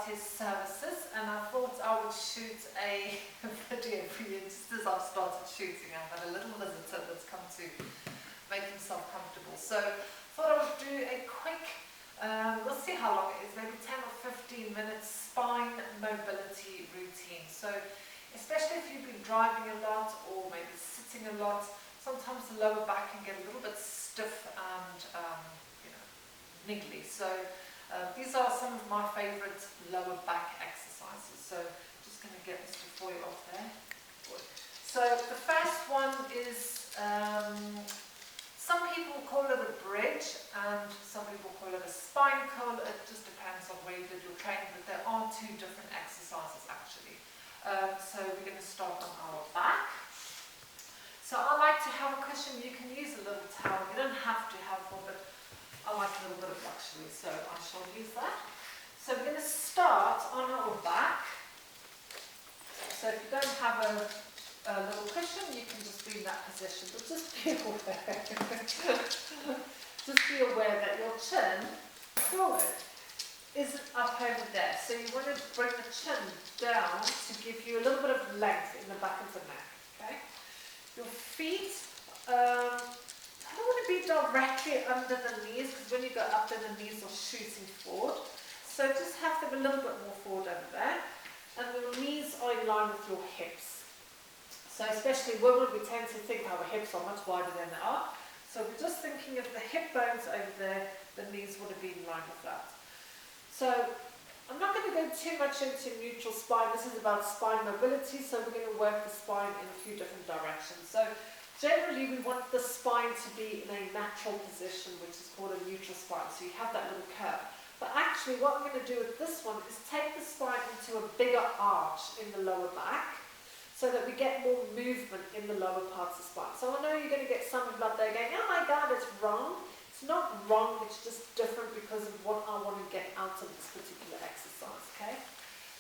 Pilates services, and I thought I would shoot a video for you just as I've started shooting. I've had a little visitor that's come to make himself comfortable. So I thought I would do a quick, we'll see how long it is, maybe 10 or 15 minutes spine mobility routine. So especially if you've been driving a lot or maybe sitting a lot, sometimes the lower back can get a little bit stiff and niggly. So these are some of my favourite lower back exercises. So just going to get Mr. Foy off there. So the first one is, some people call it a bridge and some people call it a spine curl. It just depends on where you did your training, but there are two different exercises actually. So we're going to start on our back. So I like to have a cushion. You can use a little towel. You don't have to have one, but I like a little bit of luxury, so I shall use that. So we're going to start on our back. So if you don't have a little cushion, you can just be in that position, but just be aware. Just be aware that your chin forward isn't up over there. So you want to bring the chin down to give you a little bit of length in the back of the neck. Okay? Your feet, I don't want to be directly under the knees, because when you go up there, the knees are shooting forward. So just have them a little bit more forward over there. And your knees are in line with your hips. So especially women, we tend to think our hips are much wider than they are. So we're just thinking of the hip bones over there, the knees would have been in line with that. So I'm not going to go too much into neutral spine. This is about spine mobility, so we're going to work the spine in a few different directions. So generally, we want the spine to be in a natural position, which is called a neutral spine. So you have that little curve. But actually, what I'm going to do with this one is take the spine into a bigger arch in the lower back, so that we get more movement in the lower parts of the spine. So I know you're going to get some blood there going, oh my God, it's wrong. It's not wrong, it's just different because of what I want to get out of this particular exercise, okay?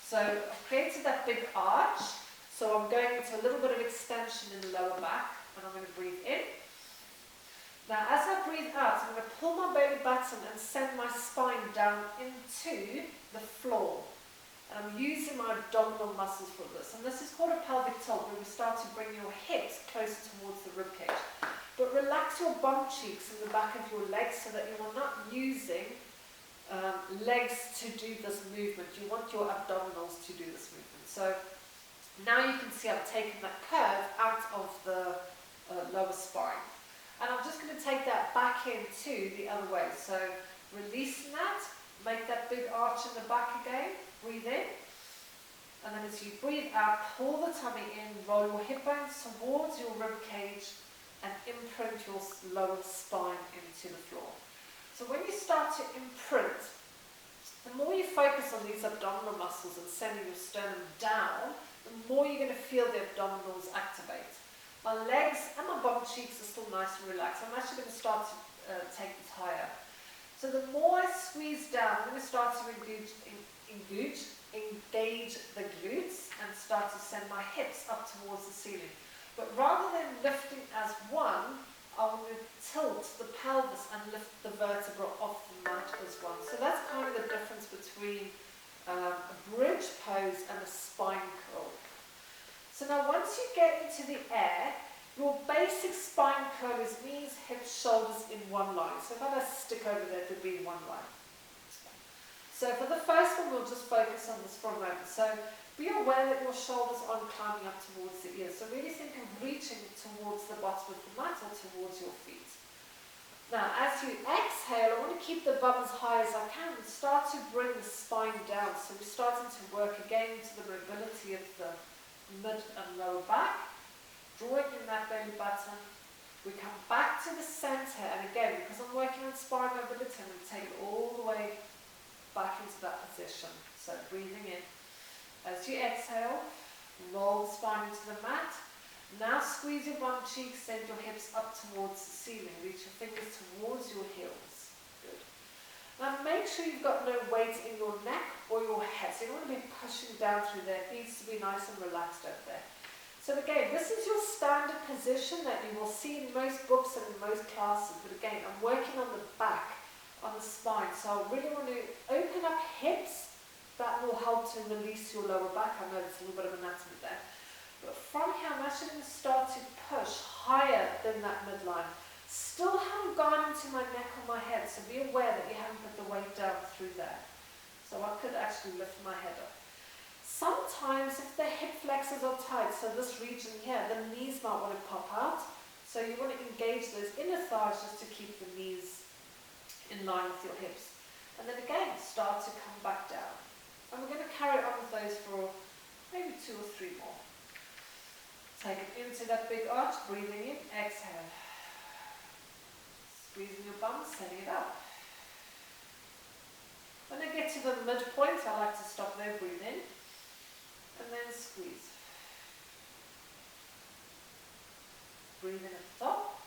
So I've created that big arch. So I'm going into a little bit of extension in the lower back. And I'm going to breathe in. Now as I breathe out, I'm going to pull my belly button and send my spine down into the floor. And I'm using my abdominal muscles for this. And this is called a pelvic tilt, where we start to bring your hips closer towards the ribcage. But relax your bum cheeks in the back of your legs so that you are not using legs to do this movement. You want your abdominals to do this movement. So now you can see I've taken that curve out of the lower spine. And I'm just going to take that back into the other way. So releasing that, make that big arch in the back again, breathe in. And then as you breathe out, pull the tummy in, roll your hip bones towards your rib cage and imprint your lower spine into the floor. So when you start to imprint, the more you focus on these abdominal muscles and sending your sternum down, the more you're going to feel the abdominals activate. My legs and my bum cheeks are still nice and relaxed. I'm actually going to start to take this higher. So the more I squeeze down, I'm going to start to engage the glutes and start to send my hips up towards the ceiling. But rather than lifting as one, I want to tilt the pelvis and lift the vertebra off the mat as one. So that's kind of the difference between a bridge pose and a spine curl. So now once you get into the air, your basic spine curl is knees, hips, shoulders in one line. So if I just stick over there to be in one line. So for the first one, we'll just focus on this for a moment. So be aware that your shoulders aren't climbing up towards the ears. So really think of reaching towards the bottom of the mat or towards your feet. Now as you exhale, I want to keep the bum as high as I can and start to bring the spine down. So we're starting to work again into the mobility of the mid and lower back, drawing in that belly button. We come back to the center, and again, because I'm working on spine mobility, I'm going to take it all the way back into that position. So breathing in. As you exhale, roll the spine into the mat. Now squeeze your bum cheeks, send your hips up towards the ceiling. Reach your fingers towards your heels. Good. Now make sure you've got no weight in your neck or your head. So you don't want to be pushing down through there. It needs to be nice and relaxed over there. So again, this is your standard position that you will see in most books and in most classes. But again, I'm working on the back, on the spine. So I really want to open up hips that will to release your lower back. I know there's a little bit of anatomy there. But from here, I'm actually going to start to push higher than that midline. Still haven't gone into my neck or my head, so be aware that you haven't put the weight down through there. So I could actually lift my head up. Sometimes if the hip flexors are tight, so this region here, the knees might want to pop out. So you want to engage those inner thighs just to keep the knees in line with your hips. And then again, start to come back down. And we're going to carry on with those for maybe 2 or 3 more. Take it into that big arch, breathing in, exhale. Squeezing your bum, setting it up. When I get to the midpoint, I like to stop there, breathe in, and then squeeze. Breathe in at the top,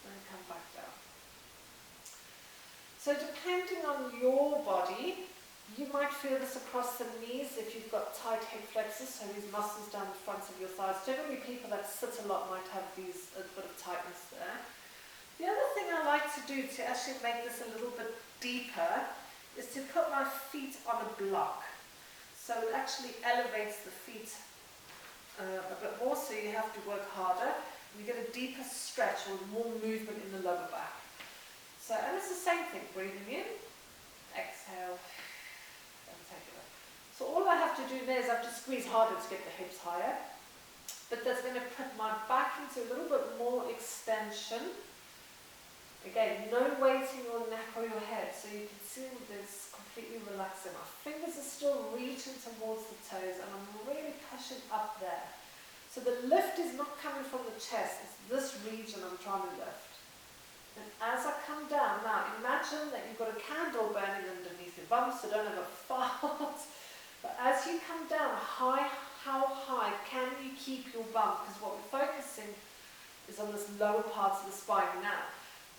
and come back down. So depending on your body, you might feel this across the knees if you've got tight hip flexors, so these muscles down the front of your thighs. Generally people that sit a lot might have a bit of tightness there. The other thing I like to do to actually make this a little bit deeper is to put my feet on a block. So it actually elevates the feet a bit more, so you have to work harder. You get a deeper stretch or more movement in the lower back. So, and it's the same thing, breathing in, exhale, and take it up. So all I have to do there is I have to squeeze harder to get the hips higher, but that's going to put my back into a little bit more extension. Again, no weight in your neck or your head, so you can see this completely relaxing. My fingers are still reaching towards the toes, and I'm really pushing up there. So the lift is not coming from the chest, it's this region I'm trying to lift. And as I come down, now imagine that you've got a candle burning underneath your bum, so don't have a fart. But as you come down, how high can you keep your bum? Because what we're focusing is on this lower part of the spine now.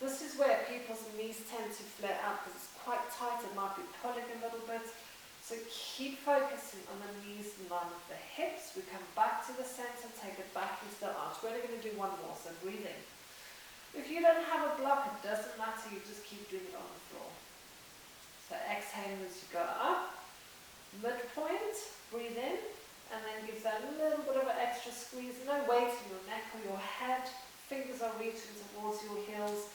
This is where people's knees tend to flare out because it's quite tight, it might be pulling a little bit. So keep focusing on the knees in line with the hips. We come back to the center, take it back into the arch. We're only going to do 1 more, so breathing. If you don't have a block, it doesn't matter, you just keep doing it on the floor. So exhale as you go up, midpoint, breathe in, and then give that a little bit of an extra squeeze. No weight in your neck or your head, fingers are reaching towards your heels.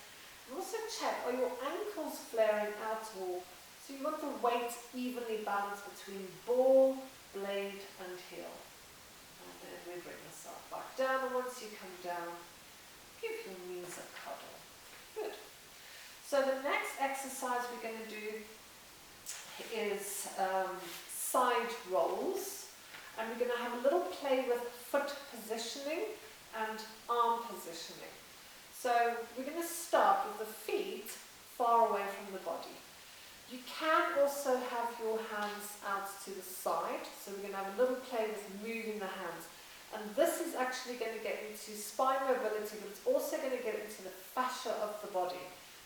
And also check, are your ankles flaring out at all? So you want the weight evenly balanced between ball, blade and heel. And then we bring yourself back down, and once you come down, give your knees a cuddle. Good. So the next exercise we're going to do is side rolls, and we're going to have a little play with foot positioning and arm positioning. So we're going to start with the feet far away from the body. You can also have your hands out to the side, so we're going to have a little play with moving the hands. And this is actually going to get into spine mobility, but it's also going to get into the fascia of the body,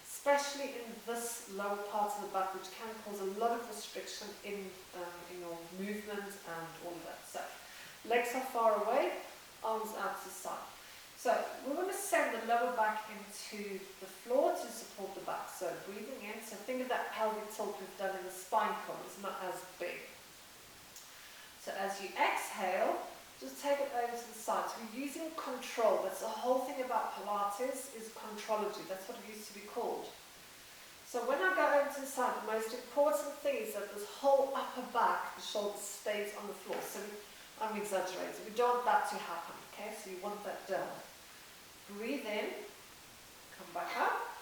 especially in this lower part of the back, which can cause a lot of restriction in your movement and all of that. So legs are far away, arms out to the side. So we want to send the lower back into the floor to support the back. So breathing in, so think of that pelvic tilt we've done in the spine column, it's not as big. So as you exhale, just take it over to the side. So we're using control. That's the whole thing about Pilates, is contrology. That's what it used to be called. So when I go over to the side, the most important thing is that this whole upper back, the shoulder, stays on the floor. So I'm exaggerating. We don't want that to happen, okay? So you want that down. Breathe in, come back up.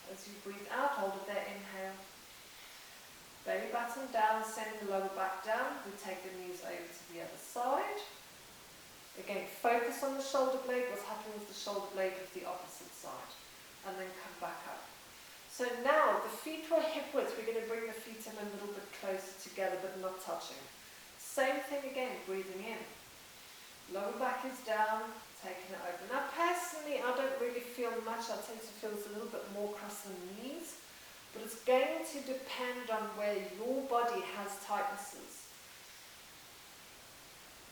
As you breathe out, hold it there, inhale. Belly button down, send the lower back down. We take the knees over to the other side. Again, focus on the shoulder blade, what's happening with the shoulder blade of the opposite side. And then come back up. So now, the feet were hip width, we're going to bring the feet in a little bit closer together, but not touching. Same thing again, breathing in. Lower back is down, taking it over. Now personally, I don't really feel much. I tend to feel it's a little bit more across the knees, but it's going to depend on where your body has tightnesses.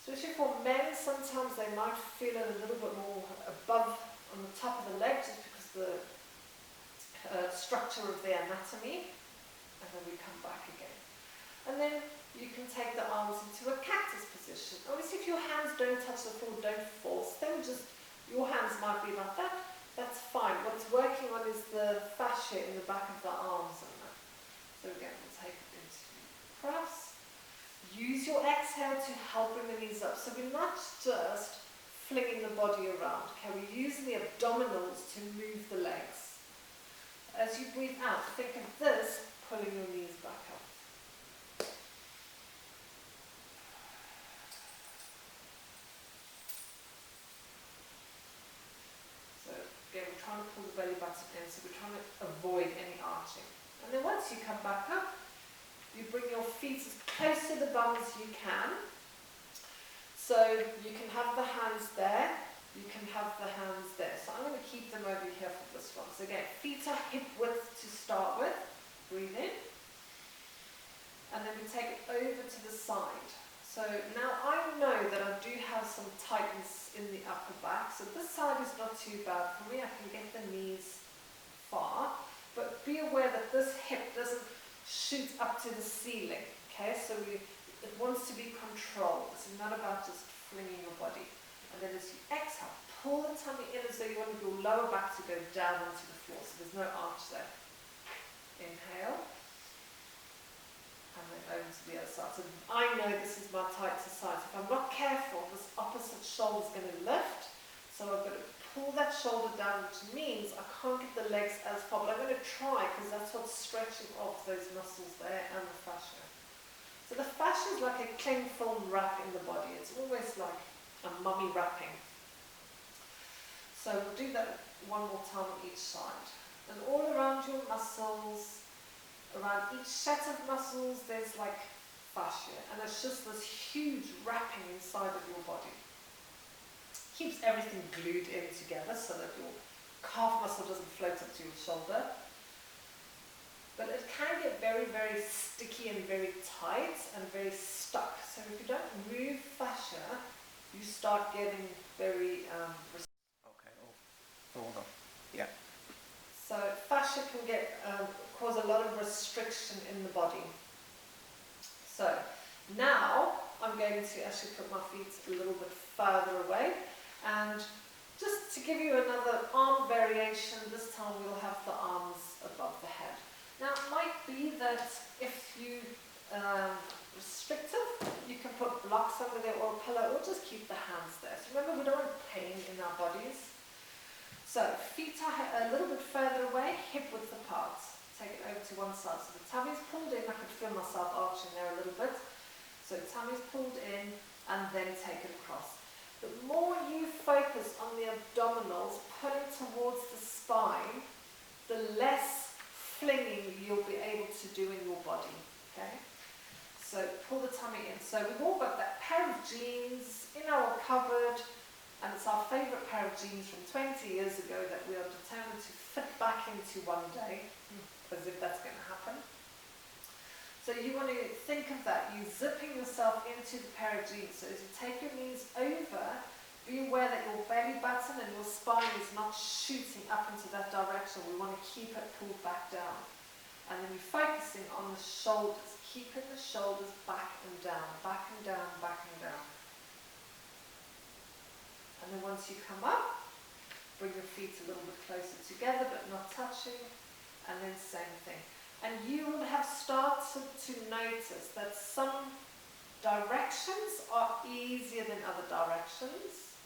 Especially for men, sometimes they might feel it a little bit more above on the top of the leg, just because of the structure of their anatomy. And then we come back again. And then you can take the arms into a cactus position. Obviously, if your hands don't touch the floor, don't force them, just your hands might be like that, that's fine. What it's working on is the fascia in the back of the arms and that. So again, we'll take it into cross. Use your exhale to help bring the knees up. So we're not just flinging the body around, okay? We're using the abdominals to move the legs. As you breathe out, think of this, pulling your knees back up. So again, we're trying to pull the belly button in, so we're trying to avoid any arching. And then once you come back up, you bring your feet as close to the bum as you can. So you can have the hands there, you can have the hands there. So I'm going to keep them over here for this one. So again, feet are hip width to start with. Breathe in. And then we take it over to the side. So now I know that I do have some tightness in the upper back. So this side is not too bad for me. I can get the knees far. But be aware that this hip doesn't shoot up to the ceiling. Okay, so it wants to be controlled. This is not about just flinging your body. And then as you exhale, pull the tummy in as though you want your lower back to go down onto the floor. So there's no arch there. Inhale. And then over to the other side. So I know this is my tightest side. So if I'm not careful, this opposite shoulder is going to lift. So I've got to pull that shoulder down, which means I can't get the legs as far. But I'm going to try, because that's what's stretching off those muscles there and the fascia. So the fascia is like a cling film wrap in the body. It's almost like a mummy wrapping. So we'll do that one more time on each side. And all around your muscles, around each set of muscles, there's like fascia. And it's just this huge wrapping inside of your body. Keeps everything glued in together so that your calf muscle doesn't float up to your shoulder. But it can get very, very sticky and very tight and very stuck. So if you don't move fascia, you start getting very Okay, hold on. Yeah. So fascia can cause a lot of restriction in the body. So now I'm going to actually put my feet a little bit further away, and just to give you another arm variation, this time we'll have the arms above the head. Now it might be that if you restrictive, you can put blocks under there or a pillow, or just keep the hands there. So remember, we don't want pain in our bodies. So feet are a little bit further away, hip width apart. Take it over to one side. So the tummy's pulled in. I could feel myself arching there a little bit. So tummy's pulled in, and then take it across. The more you focus on the abdominals, pulling towards the spine, the less flinging you'll be able to do in your body. Okay? So pull the tummy in. So we've all got that pair of jeans in our cupboard, and it's our favourite pair of jeans from 20 years ago that we are determined to fit back into one day, as if that's going to happen. So you want to think of that, you zipping yourself into the pair of jeans. So as you take your knees over, be aware that your belly button and your spine is not shooting up into that direction. We want to keep it pulled back down. And then you're focusing on the shoulders, keeping the shoulders back and down, back and down, back and down. And then once you come up, bring your feet a little bit closer together but not touching, and then same thing. And you will have started to notice that some directions are easier than other directions.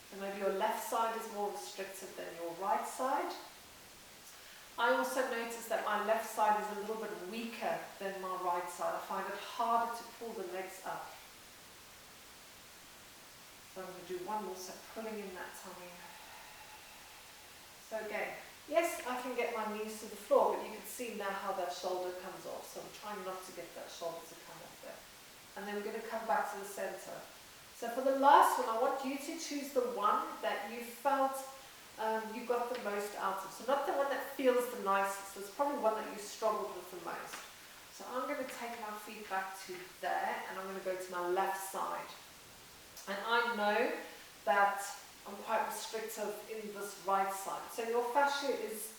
So maybe your left side is more restrictive than your right side. I also notice that my left side is a little bit weaker than my right side. I find it harder to pull the legs up. So I'm going to do one more, so pulling in that tummy. So again, yes, I can get my knees to the floor, but you can see now how that shoulder comes off. So I'm trying not to get that shoulder to come off there. And then we're going to come back to the center. So for the last one, I want you to choose the one that you felt you got the most out of. So not the one that feels the nicest. It's probably one that you struggled with the most. So I'm going to take my feet back to there, and I'm going to go to my left side. And I know that I'm quite restrictive in this right side. So your fascia is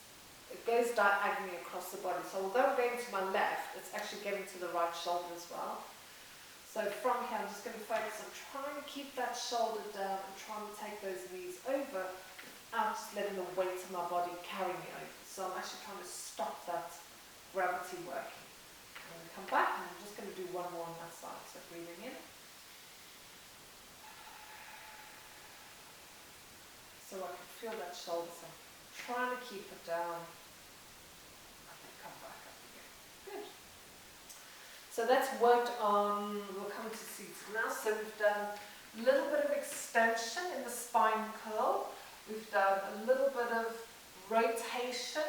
it goes diagonally across the body. So although I'm going to my left, it's actually getting to the right shoulder as well. So from here, I'm just going to focus on trying to keep that shoulder down and trying to take those knees over without just letting the weight of my body carry me over. So I'm actually trying to stop that gravity working. I'm going to come back and I'm just going to do one more on that side. So breathing in. So I can feel that shoulder. So I'm trying to keep it down. And then come back up again. Good. So that's worked on, we'll come to seats now. So we've done a little bit of extension in the spine curl. We've done a little bit of rotation.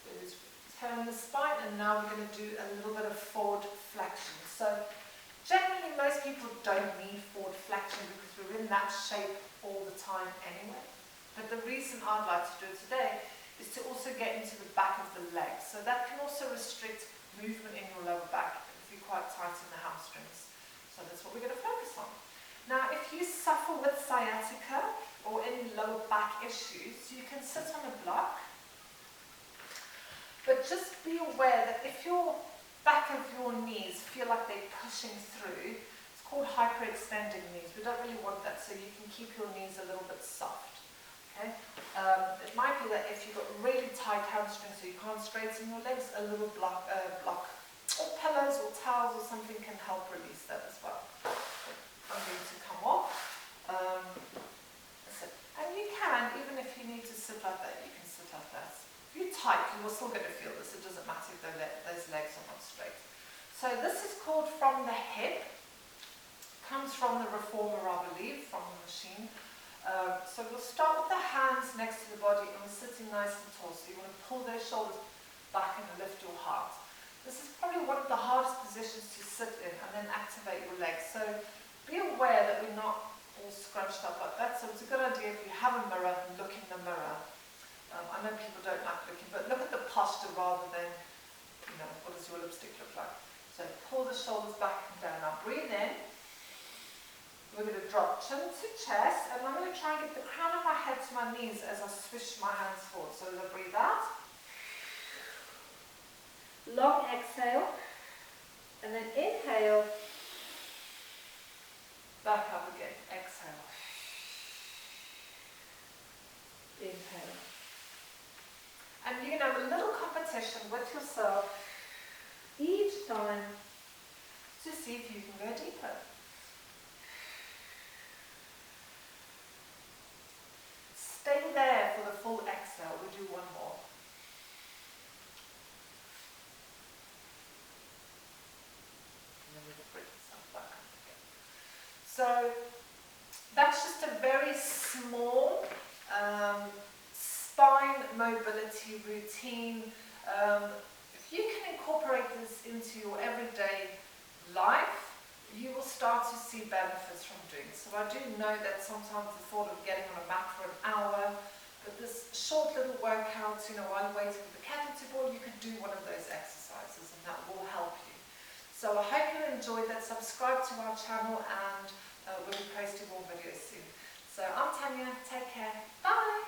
We've turned the spine, and now we're going to do a little bit of forward flexion. So generally most people don't need forward flexion because we're in that shape all the time anyway. But the reason I'd like to do it today is to also get into the back of the leg. So that can also restrict movement in your lower back if you're quite tight in the hamstrings. So that's what we're going to focus on. Now, if you suffer with sciatica or any lower back issues, you can sit on a block. But just be aware that if your back of your knees feel like they're pushing through, it's called hyperextending knees. We don't really want that, so you can keep your knees a little bit soft. Okay? It might be that if you've got really tight hamstrings so you can't straighten your legs, a little block or pillows or towels or something can help release that as well. I'm going to come off. And you can, even if you need to sit like that, you can sit like that. If you're tight, you're still going to feel this. It doesn't matter if those legs are not straight. So this is called from the hip. Comes from the reformer, I believe, from the machine. So we'll start with the hands next to the body and we're sitting nice and tall. So you want to pull those shoulders back and lift your heart. This is probably one of the hardest positions to sit in and then activate your legs. So be aware that we're not all scrunched up like that. So it's a good idea if you have a mirror, look in the mirror. I know people don't like looking, but look at the posture rather than, what does your lipstick look like? So pull the shoulders back and down. Now breathe in. We're going to drop chin to chest, and I'm going to try and get the crown of my head to my knees as I swish my hands forward. So as I breathe out, long exhale, and then inhale, back up again, exhale, inhale. And you can have a little competition with yourself each time to see if you can go deeper. Stay there for the full exhale. We'll do one more. And then we'll bring yourself back up again. So that's just a very small spine mobility routine. If you can incorporate this into your everyday life, you will start to see benefits from doing it. So I do know that sometimes the thought of getting on a mat for an hour, but this short little workout, while you're waiting for the kettle to boil, you could do one of those exercises and that will help you. So I hope you enjoyed that. Subscribe to our channel and we'll be posting more videos soon. So I'm Tanya, take care, bye!